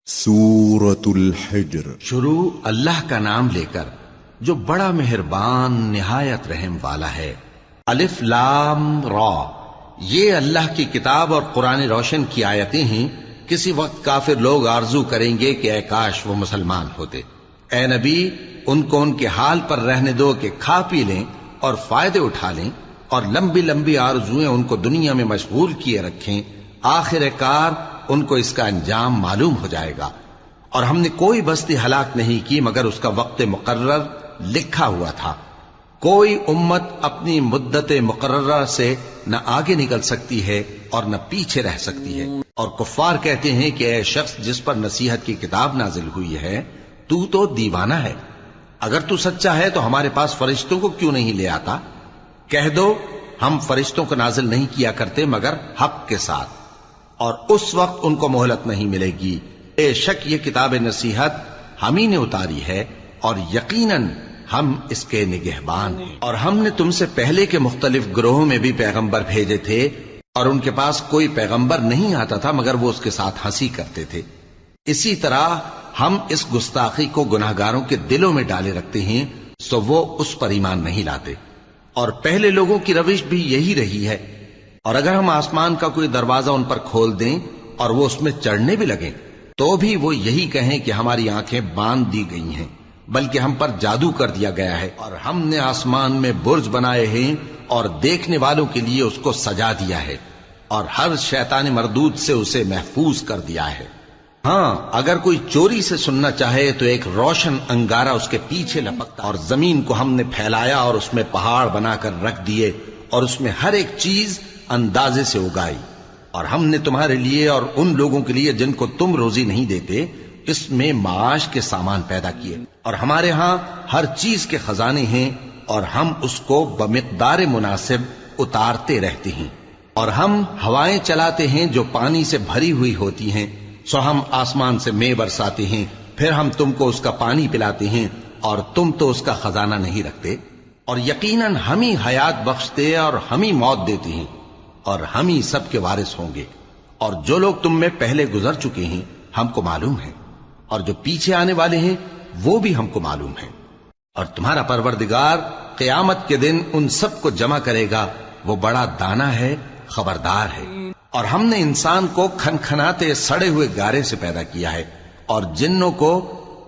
سورة الحجر۔ شروع اللہ کا نام لے کر جو بڑا مہربان نہایت رحم والا ہے۔ الف لام را، یہ اللہ کی کتاب اور قرآن روشن کی آیتیں ہیں۔ کسی وقت کافر لوگ آرزو کریں گے کہ اے کاش وہ مسلمان ہوتے۔ اے نبی، ان کو ان کے حال پر رہنے دو کہ کھا پی لیں اور فائدے اٹھا لیں، اور لمبی لمبی آرزویں ان کو دنیا میں مشغول کیے رکھیں۔ آخر کار ان کو اس کا انجام معلوم ہو جائے گا۔ اور ہم نے کوئی بستی ہلاک نہیں کی مگر اس کا وقت مقرر لکھا ہوا تھا۔ کوئی امت اپنی مدت مقررہ سے نہ آگے نکل سکتی ہے اور نہ پیچھے رہ سکتی ہے۔ اور کفار کہتے ہیں کہ اے شخص جس پر نصیحت کی کتاب نازل ہوئی ہے، تو دیوانہ ہے۔ اگر تو سچا ہے تو ہمارے پاس فرشتوں کو کیوں نہیں لے آتا؟ کہہ دو ہم فرشتوں کو نازل نہیں کیا کرتے مگر حق کے ساتھ، اور اس وقت ان کو مہلت نہیں ملے گی۔ بے شک یہ کتاب نصیحت ہم ہی نے اتاری ہے، اور یقیناً ہم اس کے نگہبان ہیں۔ اور ہم نے تم سے پہلے کے مختلف گروہوں میں بھی پیغمبر بھیجے تھے، اور ان کے پاس کوئی پیغمبر نہیں آتا تھا مگر وہ اس کے ساتھ ہنسی کرتے تھے۔ اسی طرح ہم اس گستاخی کو گناہگاروں کے دلوں میں ڈالے رکھتے ہیں، سو وہ اس پر ایمان نہیں لاتے۔ اور پہلے لوگوں کی روش بھی یہی رہی ہے۔ اور اگر ہم آسمان کا کوئی دروازہ ان پر کھول دیں اور وہ اس میں چڑھنے بھی لگیں تو بھی وہ یہی کہیں کہ ہماری آنکھیں باندھ دی گئی ہیں، بلکہ ہم پر جادو کر دیا گیا ہے۔ اور ہم نے آسمان میں برج بنائے ہیں اور دیکھنے والوں کے لیے اس کو سجا دیا ہے، اور ہر شیطان مردود سے اسے محفوظ کر دیا ہے۔ ہاں، اگر کوئی چوری سے سننا چاہے تو ایک روشن انگارہ اس کے پیچھے لپکتا، اور زمین کو ہم نے پھیلایا اور اس میں پہاڑ بنا کر رکھ دیے، اور اس میں ہر ایک چیز اندازے سے اگائی۔ اور ہم نے تمہارے لیے اور ان لوگوں کے لیے جن کو تم روزی نہیں دیتے اس میں معاش کے سامان پیدا کیے، اور ہمارے ہاں ہر چیز کے خزانے ہیں، اور ہم اس کو بمقدار مناسب اتارتے رہتے ہیں۔ اور ہم ہوائیں چلاتے ہیں جو پانی سے بھری ہوئی ہوتی ہیں، سو ہم آسمان سے مے برساتے ہیں، پھر ہم تم کو اس کا پانی پلاتے ہیں، اور تم تو اس کا خزانہ نہیں رکھتے۔ اور یقیناً ہم ہی حیات بخشتے اور ہم ہی موت دیتے ہیں، اور ہم ہی سب کے وارث ہوں گے۔ اور جو لوگ تم میں پہلے گزر چکے ہیں ہم کو معلوم ہے، اور جو پیچھے آنے والے ہیں وہ بھی ہم کو معلوم ہے۔ اور تمہارا پروردگار قیامت کے دن ان سب کو جمع کرے گا، وہ بڑا دانا ہے، خبردار ہے۔ اور ہم نے انسان کو کھنکھناتے سڑے ہوئے گارے سے پیدا کیا ہے، اور جنوں کو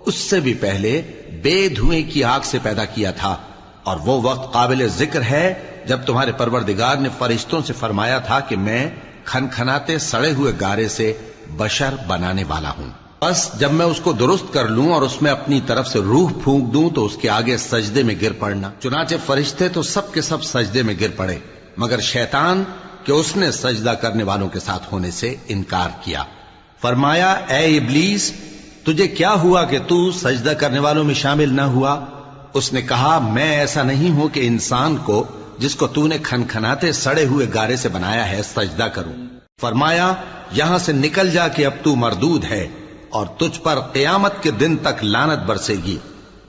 اس سے بھی پہلے بے دھوئیں کی آگ سے پیدا کیا تھا۔ اور وہ وقت قابل ذکر ہے جب تمہارے پروردگار نے فرشتوں سے فرمایا تھا کہ میں کھنکھناتے سڑے ہوئے گارے سے بشر بنانے والا ہوں، بس جب میں اس کو درست کر لوں اور اس میں اپنی طرف سے روح پھونک دوں تو اس کے آگے سجدے میں گر پڑنا۔ چنانچہ فرشتے تو سب کے سب سجدے میں گر پڑے مگر شیطان کہ اس نے سجدہ کرنے والوں کے ساتھ ہونے سے انکار کیا۔ فرمایا اے ابلیس، تجھے کیا ہوا کہ تو سجدہ کرنے والوں میں شامل نہ ہوا؟ اس نے کہا میں ایسا نہیں ہوں کہ انسان کو جس کو تو نے کھنکھناتے سڑے ہوئے گارے سے بنایا ہے سجدہ کروں۔ فرمایا یہاں سے نکل جا کہ اب تو مردود ہے، اور تجھ پر قیامت کے دن تک لعنت برسے گی۔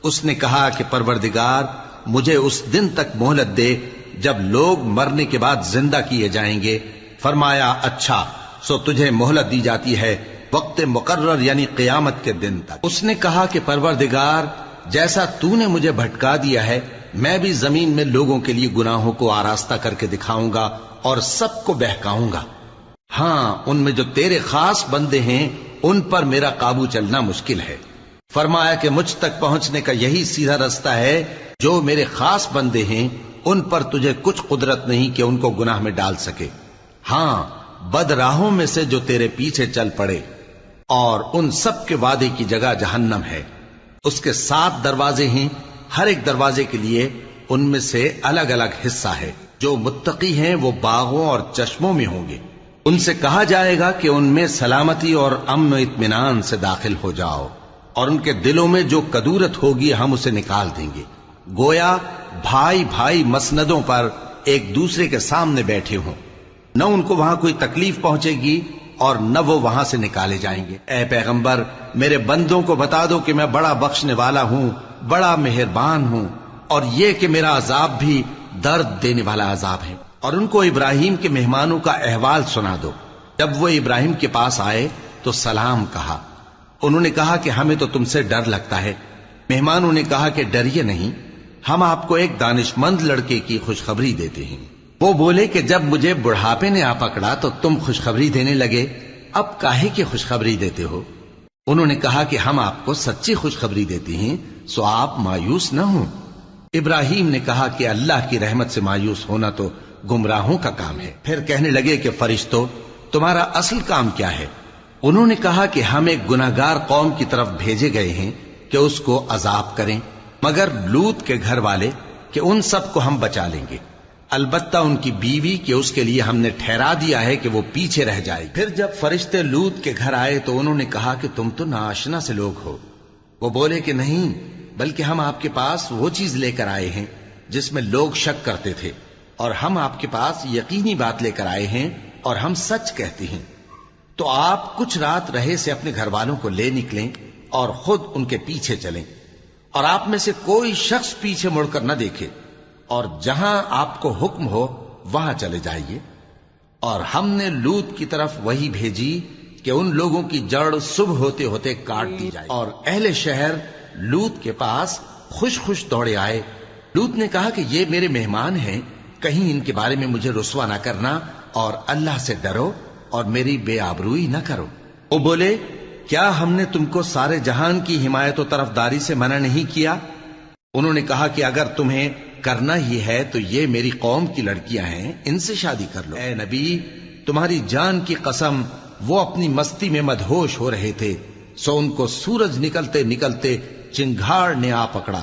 اس نے کہا کہ پروردگار مجھے اس دن تک مہلت دے جب لوگ مرنے کے بعد زندہ کیے جائیں گے۔ فرمایا اچھا، سو تجھے مہلت دی جاتی ہے وقت مقرر یعنی قیامت کے دن تک۔ اس نے کہا کہ پروردگار جیسا تو نے مجھے بھٹکا دیا ہے میں بھی زمین میں لوگوں کے لیے گناہوں کو آراستہ کر کے دکھاؤں گا اور سب کو بہکاؤں گا۔ ہاں، ان میں جو تیرے خاص بندے ہیں ان پر میرا قابو چلنا مشکل ہے۔ فرمایا کہ مجھ تک پہنچنے کا یہی سیدھا رستہ ہے، جو میرے خاص بندے ہیں ان پر تجھے کچھ قدرت نہیں کہ ان کو گناہ میں ڈال سکے۔ ہاں، بد راہوں میں سے جو تیرے پیچھے چل پڑے، اور ان سب کے وعدے کی جگہ جہنم ہے۔ اس کے 7 دروازے ہیں، ہر ایک دروازے کے لیے ان میں سے الگ الگ حصہ ہے۔ جو متقی ہیں وہ باغوں اور چشموں میں ہوں گے۔ ان سے کہا جائے گا کہ ان میں سلامتی اور امن و اطمینان سے داخل ہو جاؤ، اور ان کے دلوں میں جو کدورت ہوگی ہم اسے نکال دیں گے، گویا بھائی بھائی مسندوں پر ایک دوسرے کے سامنے بیٹھے ہوں۔ نہ ان کو وہاں کوئی تکلیف پہنچے گی اور نہ وہ وہاں سے نکالے جائیں گے۔ اے پیغمبر میرے بندوں کو بتا دو کہ میں بڑا بخشنے والا ہوں، بڑا مہربان ہوں، اور یہ کہ میرا عذاب بھی درد دینے والا عذاب ہے۔ اور ان کو ابراہیم کے مہمانوں کا احوال سنا دو۔ جب وہ ابراہیم کے پاس آئے تو سلام کہا، انہوں نے کہا کہ ہمیں تو تم سے ڈر لگتا ہے۔ مہمانوں نے کہا کہ ڈریے نہیں، ہم آپ کو ایک دانشمند لڑکے کی خوشخبری دیتے ہیں۔ وہ بولے کہ جب مجھے بڑھاپے نے آ پکڑا تو تم خوشخبری دینے لگے، اب کاہے کی خوشخبری دیتے ہو؟ انہوں نے کہا کہ ہم آپ کو سچی خوشخبری دیتے ہیں، سو آپ مایوس نہ ہوں۔ ابراہیم نے کہا کہ اللہ کی رحمت سے مایوس ہونا تو گمراہوں کا کام ہے۔ پھر کہنے لگے کہ فرشتوں، تمہارا اصل کام کیا ہے؟ انہوں نے کہا کہ ہم ایک گناہگار قوم کی طرف بھیجے گئے ہیں کہ اس کو عذاب کریں، مگر لوط کے گھر والے کہ ان سب کو ہم بچا لیں گے، البتہ ان کی بیوی کہ اس کے لیے ہم نے ٹھہرا دیا ہے کہ وہ پیچھے رہ جائے گی۔ پھر جب فرشتے لوط کے گھر آئے تو انہوں نے کہا کہ تم تو ناآشنا سے لوگ ہو۔ وہ بولے کہ نہیں، بلکہ ہم آپ کے پاس وہ چیز لے کر آئے ہیں جس میں لوگ شک کرتے تھے، اور ہم آپ کے پاس یقینی بات لے کر آئے ہیں اور ہم سچ کہتے ہیں۔ تو آپ کچھ رات رہے سے اپنے گھر والوں کو لے نکلیں اور خود ان کے پیچھے چلیں، اور آپ میں سے کوئی شخص پیچھے مڑ کر نہ دیکھے، اور جہاں آپ کو حکم ہو وہاں چلے جائیے۔ اور ہم نے لوط کی طرف وہی بھیجی کہ ان لوگوں کی جڑ صبح ہوتے ہوتے کاٹ دی جائے، اور اہل شہر لوط کے پاس خوش خوش دوڑے آئے۔ لوط نے کہا کہ یہ میرے مہمان ہیں، کہیں ان کے بارے میں مجھے رسوا نہ کرنا، اور اللہ سے ڈرو اور میری بے آبروئی نہ کرو۔ وہ بولے، کیا ہم نے تم کو سارے جہان کی حمایت و طرفداری سے منع نہیں کیا؟ انہوں نے کہا کہ اگر تمہیں کرنا ہی ہے تو یہ میری قوم کی لڑکیاں ہیں، ان سے شادی کر لو۔ اے نبی، تمہاری جان کی قسم، وہ اپنی مستی میں مدہوش ہو رہے تھے، سو ان کو سورج نکلتے نکلتے چنگھاڑ نے آ پکڑا،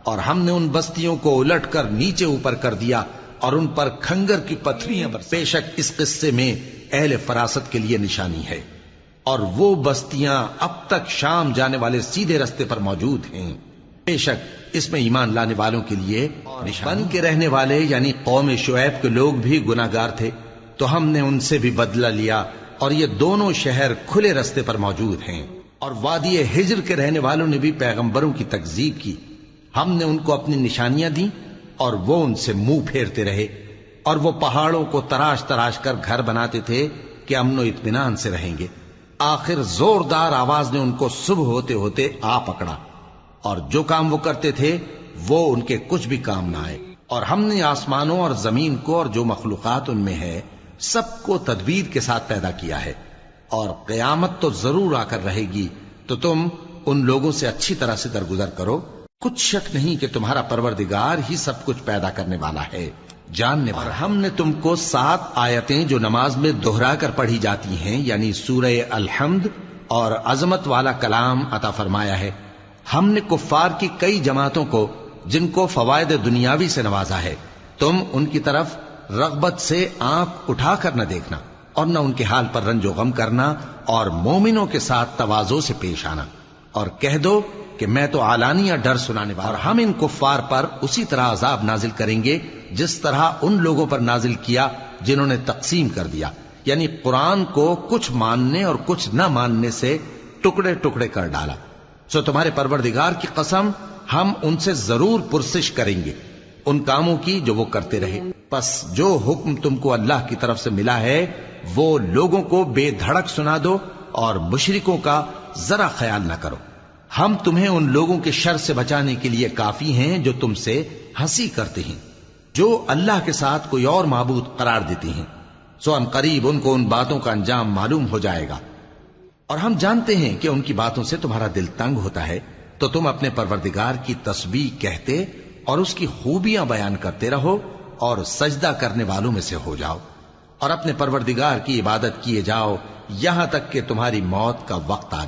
اور ہم نے ان بستیوں کو الٹ کر نیچے اوپر کر دیا اور ان پر کھنگر کی پتھریاں برسائیں۔ بے شک اس قصے میں اہل فراست کے لیے نشانی ہے، اور وہ بستیاں اب تک شام جانے والے سیدھے رستے پر موجود ہیں۔ بے شک اس میں ایمان لانے والوں کے لیے بن کے رہنے والے یعنی قوم شعیب کے لوگ بھی گناہگار تھے، تو ہم نے ان سے بھی بدلہ لیا، اور یہ دونوں شہر کھلے رستے پر موجود ہیں۔ اور وادی ہجر کے رہنے والوں نے بھی پیغمبروں کی تکذیب کی، ہم نے ان کو اپنی نشانیاں دی اور وہ ان سے منہ پھیرتے رہے، اور وہ پہاڑوں کو تراش تراش کر گھر بناتے تھے کہ امن و اطمینان سے رہیں گے۔ آخر زوردار آواز نے ان کو صبح ہوتے ہوتے آ پکڑا، اور جو کام وہ کرتے تھے وہ ان کے کچھ بھی کام نہ آئے۔ اور ہم نے آسمانوں اور زمین کو اور جو مخلوقات ان میں ہے سب کو تدبیر کے ساتھ پیدا کیا ہے، اور قیامت تو ضرور آ کر رہے گی، تو تم ان لوگوں سے اچھی طرح سے درگزر کرو۔ کچھ شک نہیں کہ تمہارا پروردگار ہی سب کچھ پیدا کرنے والا ہے، جاننے والا۔ اور ہم نے تم کو 7 آیتیں جو نماز میں دہرا کر پڑھی جاتی ہیں، یعنی سورہ الحمد اور عظمت والا کلام عطا فرمایا ہے۔ ہم نے کفار کی کئی جماعتوں کو جن کو فوائد دنیاوی سے نوازا ہے، تم ان کی طرف رغبت سے آنکھ اٹھا کر نہ دیکھنا، اور نہ ان کے حال پر رنج و غم کرنا، اور مومنوں کے ساتھ تواضع سے پیش آنا، اور کہہ دو کہ میں تو اعلانیہ ڈر سنانے والا، اور ہم ان کفار پر اسی طرح عذاب نازل کریں گے جس طرح ان لوگوں پر نازل کیا جنہوں نے تقسیم کر دیا، یعنی قرآن کو کچھ ماننے اور کچھ نہ ماننے سے ٹکڑے ٹکڑے کر ڈالا۔ سو تمہارے پروردگار کی قسم، ہم ان سے ضرور پرسش کریں گے ان کاموں کی جو وہ کرتے رہے۔ پس جو حکم تم کو اللہ کی طرف سے ملا ہے وہ لوگوں کو بے دھڑک سنا دو، اور مشرکوں کا ذرا خیال نہ کرو۔ ہم تمہیں ان لوگوں کے شر سے بچانے کے لیے کافی ہیں جو تم سے ہنسی کرتے ہیں، جو اللہ کے ساتھ کوئی اور معبود قرار دیتے ہیں، سو ان قریب ان کو ان باتوں کا انجام معلوم ہو جائے گا۔ اور ہم جانتے ہیں کہ ان کی باتوں سے تمہارا دل تنگ ہوتا ہے، تو تم اپنے پروردگار کی تسبیح کہتے اور اس کی خوبیاں بیان کرتے رہو، اور سجدہ کرنے والوں میں سے ہو جاؤ، اور اپنے پروردگار کی عبادت کیے جاؤ یہاں تک کہ تمہاری موت کا وقت آ جائے۔